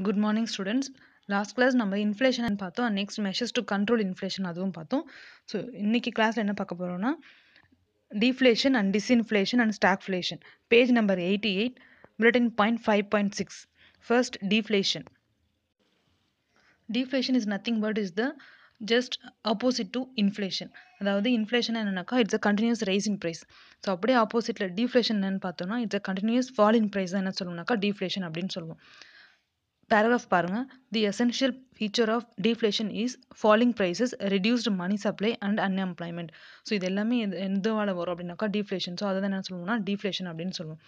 Good morning, students. Last class நம்ம inflation and பார்த்தோம் and next measures to control inflation அதுவும் பார்த்தோம். So இன்னைக்கு கிளாஸ்ல என்ன பார்க்க போறோம்னா deflation and disinflation and stagflation. Page number 88, bulletin point 5.6. First, deflation. Deflation is nothing but is the just opposite to inflation. அதாவது inflation என்னன்னாக்கா it's a continuous rise in price. So அப்படியே ஆப்போசிட்ல deflation என்னன்னு பார்த்தோம்னா it's a continuous fall in price தான் என்ன சொல்லுவோம்னாக்கா deflation அப்படின்னு சொல்லுவோம். Paragraph பாருங்க. The essential feature of deflation is falling prices, reduced money supply and unemployment. So இது எல்லாமே எதுவால வரும் அப்படின்னாக்கா deflation. ஸோ அதை தான் என்ன சொல்லுவோம்னா deflation அப்படின்னு சொல்லுவோம்.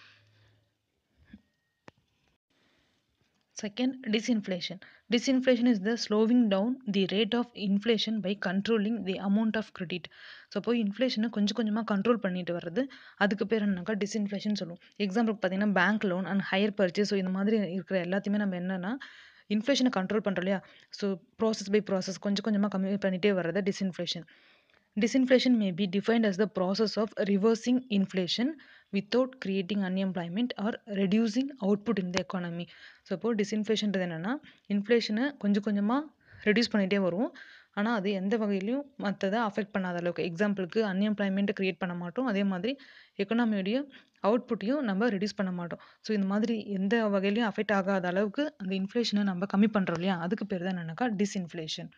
Second, disinflation. Disinflation is the slowing down the rate of inflation by controlling the amount of credit. So அப்போ இன்ஃப்ளேஷனை கொஞ்சம் கொஞ்சமாக கண்ட்ரோல் பண்ணிட்டு வர்றது அதுக்கு பேர் என்னன்னாக்கா டிஸ்இன்ஃப்ளேஷன் சொல்லுவோம். எக்ஸாம்பிளுக்கு பார்த்தீங்கன்னா bank loan and higher purchase. So இந்த மாதிரி இருக்கிற எல்லாத்தையுமே நம்ம என்னன்னா இன்ஃப்ளேஷனை கண்ட்ரோல் பண்ணுறோம் இல்லையா. ஸோ ப்ராசஸ் பை ப்ராசஸ் கொஞ்சம் கொஞ்சமாக கம்மி பண்ணிகிட்டே வர்றது disinflation. Disinflation may be defined as the process of reversing inflation without creating unemployment or reducing output in the economy. So அப்போ டிஸ்இன்ஃப்ளேஷன்றது என்னென்னா இன்ஃப்ளேஷனை கொஞ்சம் கொஞ்சமாக ரெடியூஸ் பண்ணிகிட்டே வரும். ஆனால் அது எந்த வகையிலையும் மற்றதை அஃபெக்ட் பண்ணாத அளவுக்கு. எக்ஸாம்பிளுக்கு அன்எம்ப்ளாய்மெண்ட்டை க்ரியேட் பண்ண மாட்டோம், அதே மாதிரி எக்கனாமியோடைய அவுட்புட்டையும் நம்ம ரெடியூஸ் பண்ண மாட்டோம். ஸோ இந்த மாதிரி எந்த வகையிலையும் அஃபெக்ட் ஆகாத அளவுக்கு அந்த இன்ஃப்ளேஷனை நம்ம கம்மி பண்ணுறோம் இல்லையா, அதுக்கு பேர் தான் என்னன்னாக்கா disinflation.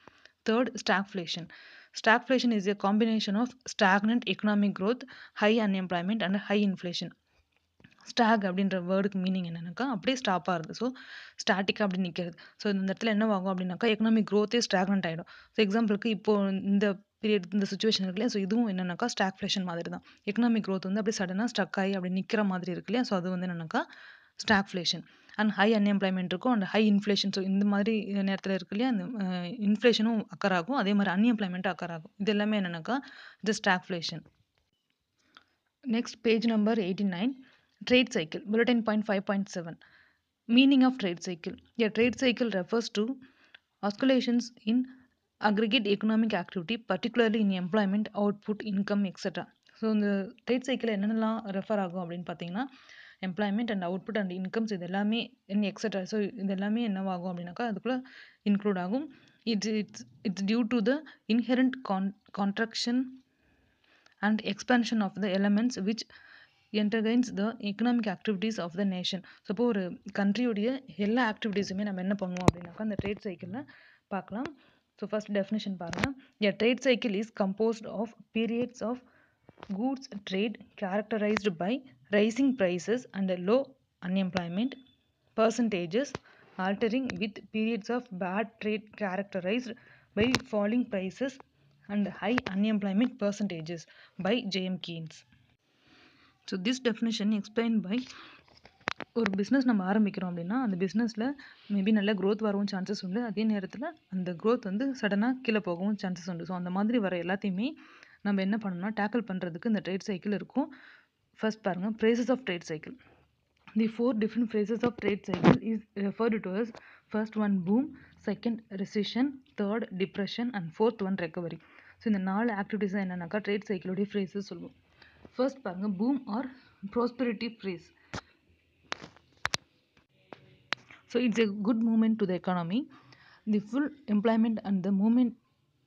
Third, stagflation. Stagflation is a combination of stagnant economic growth, high unemployment and high inflation. Stock அப்படின்ற வேர்டுக்கு மீனிங் என்னன்னாக்கா அப்படியே ஸ்டாப் ஆகுது. ஸோ ஸ்டாட்டிக்காக அப்படி நிற்கிறது. ஸோ இந்த இடத்துல என்ன ஆகும் அப்படின்னாக்கா எக்கனாமிக் க்ரோத்தே ஸ்டாக்னன்ட் ஆகிடும். ஸோ எக்ஸாம்பிளுக்கு இப்போது இந்த பீரியட் இந்த சுச்சுவேஷன் இருக்கு இல்லையா, ஸோ இதுவும் என்னன்னாக்கா ஸ்டாக்ஃப்ளேஷன் மாதிரி தான். எக்கனாமிக் க்ரோத் வந்து அப்படியே சடனாக ஸ்டக் ஆகி அப்படி நிற்கிற மாதிரி இருக்கு இல்லையா, ஸோ அது வந்து என்னன்னாக்கா ஸ்டாக்ஃப்ளேஷன். அண்ட் ஹை அன்எம்ப்ளாய்மெண்ட் இருக்கும் அண்ட் ஹை இன்ஃப்ளேஷன். ஸோ இந்த மாதிரி நேரத்தில் இருக்கு இல்லையா, அந்த இன்ஃப்ளேஷனும் அக்கர் ஆகும், அதே மாதிரி அன்எம்ப்ளாய்மெண்ட்டும் அக்கர் ஆகும். இது எல்லாமே என்னன்னாக்கா இது stagflation. Next page number 89, trade cycle, bulletin point 5.7. Meaning of trade cycle. A trade cycle refers to oscillations in aggregate economic activity, particularly in employment, output, income, etc. So இந்த trade cycle என்னென்னலாம் refer ஆகும் அப்படின்னு பார்த்தீங்கன்னா employment and output and incomes இது எல்லாமே extra. So இது எல்லாமே என்னவாகும் அப்படின்னாக்கா அதுக்குள்ளே இன்க்ளூட் ஆகும். It's due to the inherent contraction and expansion of the elements which entertains the economic activities of the nation. So இப்போ ஒரு கண்ட்ரியுடைய எல்லா ஆக்டிவிட்டீஸுமே நம்ம என்ன பண்ணுவோம் அப்படின்னாக்கா அந்த ட்ரேட் சைக்கிளில் பார்க்கலாம். ஸோ ஃபர்ஸ்ட் டெஃபினேஷன் பாருங்கள். A trade cycle is composed of periods of goods trade characterized by rising prices and low unemployment percentages, altering with periods of bad trade characterized by falling prices and high unemployment percentages by J.M. Keynes. So this definition explained by ஒரு business நம்ம ஆரம்பிக்கிறோம் அப்படின்னா அந்த பிஸ்னஸில் maybe நல்ல growth வரவும் chances உண்டு, அதே நேரத்தில் அந்த க்ரோத் வந்து சடனாக கீழே போகவும் சான்சஸ் உண்டு. ஸோ அந்த மாதிரி வர எல்லாத்தையுமே நம்ம என்ன பண்ணணும்னா டேக்கிள் பண்ணுறதுக்கு இந்த ட்ரேட் சைக்கிள் இருக்கும். ஃபர்ஸ்ட் பாருங்கள், phrases of trade cycle. The 4 different phases of trade cycle is referred to as first one boom, second recession, third depression and fourth one recovery. So இந்த 4 ஆக்டிவிட்டிஸ் தான் என்னன்னாக்கா trade சைக்கிளோடைய ஃப்ரேஸஸ் சொல்லுவோம். First பாருங்க, boom or prosperity phrase. So it's a good movement to the economy. The full employment and the movement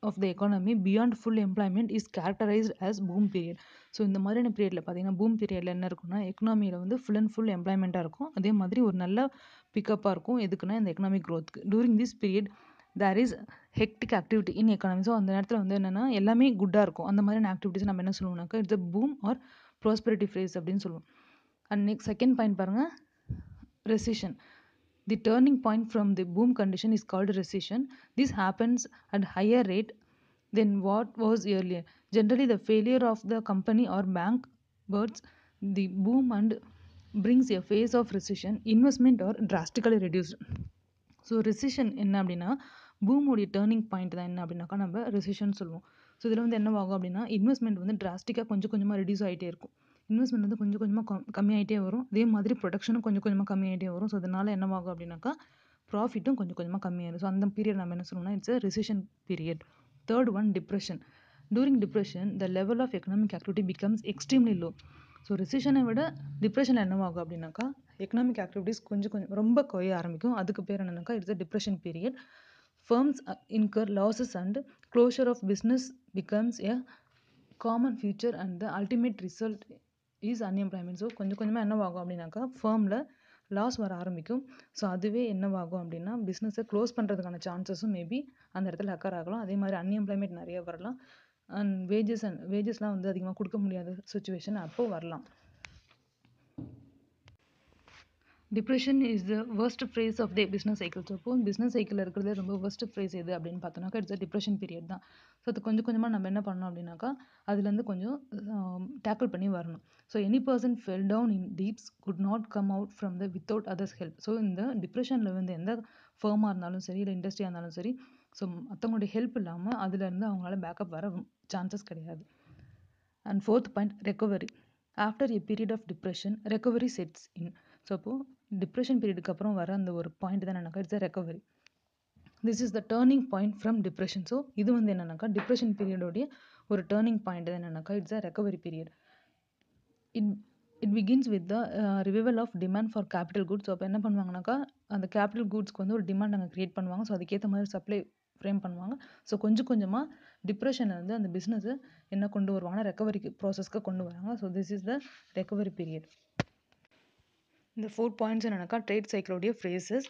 of the economy beyond full employment is characterized as boom period. So இந்த மாதிரியான பீரியடில் பார்த்தீங்கன்னா boom பீரியடில் என்ன இருக்குன்னா எக்கனாமியில் வந்து full and full எம்ப்ளாய்மெண்ட்டாக இருக்கும், அதே மாதிரி ஒரு நல்ல பிக்கப்பாக இருக்கும். எதுக்குன்னா இந்த எக்கனாமிக் க்ரோத்துக்கு. During this period there is hectic activity in economy. So அந்த நேரத்தில் வந்து என்னென்னா எல்லாமே குட்டாக இருக்கும். அந்த மாதிரியான ஆக்டிவிட்டிஸ் நம்ம என்ன சொல்லுவோம்னாக்கா it's a boom or prosperity phase அப்படின்னு சொல்லுவோம். அண்ட் நெக்ஸ்ட் செகண்ட் பாயிண்ட் பாருங்கள், recession. The turning point from the boom condition is called recession. This happens at higher rate than what was earlier. Generally, the failure of the company or bank births the boom and brings a phase of recession. Investment are drastically reduced. So recession என்ன அப்படின்னா பூமுடைய turning point தான் என்ன அப்படின்னாக்கா நம்ம recession சொல்லுவோம். So இதில் வந்து என்ன ஆகும் அப்படின்னா இன்வெஸ்ட்மெண்ட் வந்து டிராஸ்டிக்காக கொஞ்சம் கொஞ்சமாக ரெடியூஸ் ஆகிட்டே இருக்கும். இன்வெஸ்ட்மெண்ட் வந்து கொஞ்சம் கொஞ்சமாக கம்மியாகிட்டே வரும், அதே மாதிரி ப்ரொடக்ஷனும் கொஞ்சம் கொஞ்சமாக கம்மியாகிட்டே வரும். ஸோ அதனால் என்னவாகும் அப்படின்னாக்கா ப்ராஃபிட்டும் கொஞ்சம் கொஞ்சமாக கம்மியாயிடும். ஸோ அந்த பீரியட் நம்ம என்ன சொல்லணும்னா it's a recession period. Third one depression. During depression the level of economic activity becomes extremely low. So ரெசிஷனை விட டிப்ரெஷனில் என்னவாகும் அப்படின்னாக்கா எக்கனாமிக் ஆக்டிவிட்டீஸ் கொஞ்சம் கொஞ்சம் ரொம்ப குறைய ஆரம்பிக்கும். அதுக்கு பேர் என்னன்னாக்கா it's a depression period. Firms incur losses and closure of business becomes a common feature and the ultimate result is unemployment. So கொஞ்சம் கொஞ்சமாக என்னவாகும் அப்படின்னாக்கா ஃபேர்மில் லாஸ் வர ஆரம்பிக்கும். ஸோ அதுவே என்னவாகும் அப்படின்னா பிஸ்னஸை க்ளோஸ் பண்ணுறதுக்கான சான்சஸும் மேபி அந்த இடத்துல அக்கர் ஆகலாம். அதே மாதிரி அன்எம்ப்ளாய்மெண்ட் நிறைய வரலாம். அண்ட் வேஜஸ்லாம் வந்து அதிகமாக கொடுக்க முடியாத சுச்சுவேஷன் அப்போது வரலாம். Depression is the worst phase of the business cycle. So அப்போ பிஸ்னஸ் சைக்கிளில் இருக்கிறது ரொம்ப worst phase எது அப்படின்னு பார்த்தோம்னாக்கா இட்ஸ் டிப்ரெஷன் பீரியட் தான். ஸோ அது கொஞ்சம் கொஞ்சமாக நம்ம என்ன பண்ணணும் அப்படின்னாக்கா அதுலேருந்து கொஞ்சம் டேக்கிள் பண்ணி வரணும். So any person fell down in deeps could not come out from the without others help. So இந்த டிப்ரெஷனில் வந்து எந்த ஃபேமாக இருந்தாலும் சரி இல்லை இண்டஸ்ட்ரியாக இருந்தாலும் சரி ஸோ மற்றவங்களுடைய ஹெல்ப் இல்லாமல் அதுலேருந்து அவங்களால பேக்கப் வர சான்சஸ் கிடையாது. And fourth point recovery. After a period of depression recovery sets in. So அப்போது டிப்ரெஷன் பீரியடுக்கு அப்புறம் வர அந்த ஒரு பாயிண்ட் தான் என்னன்னாக்கா it's recovery. This is the turning point from depression. So இது வந்து என்னன்னாக்கா டிப்ரெஷன் பீரியடோடைய ஒரு டேர்னிங் பாயிண்ட் தான் என்னன்னாக்கா it's a recovery period. It begins with the revival of demand for capital goods. So அப்போ என்ன பண்ணுவாங்கனாக்கா அந்த கேபிட்டல் குட்ஸ்க்கு வந்து ஒரு டிமாண்ட் அங்கே க்ரியேட் பண்ணுவாங்க. ஸோ அதுக்கேற்ற மாதிரி சப்ளை ஃப்ரேம் பண்ணுவாங்க. ஸோ கொஞ்சம் கொஞ்சமாக டிப்ரெஷனில் வந்து அந்த பிஸ்னஸை என்ன கொண்டு வருவாங்கன்னா ரெக்கவரிக்கு ப்ராசஸ்க்கு கொண்டு வராங்க. So this is the recovery period. இந்த 4 பாயிண்ட்ஸ் என்னன்னாக்கா ட்ரேட் சைக்கிளோடைய ஃப்ரேசஸ்.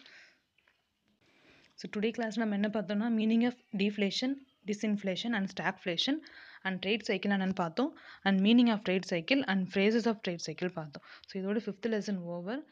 ஸோ டுடே கிளாஸ் நம்ம என்ன பார்த்தோம்னா meaning of deflation, disinflation and stagflation and trade cycle என்னென்னு பார்த்தோம். And meaning of trade cycle and phases of trade cycle பார்த்தோம். So இதோட 5th லெசன் ஓவர்.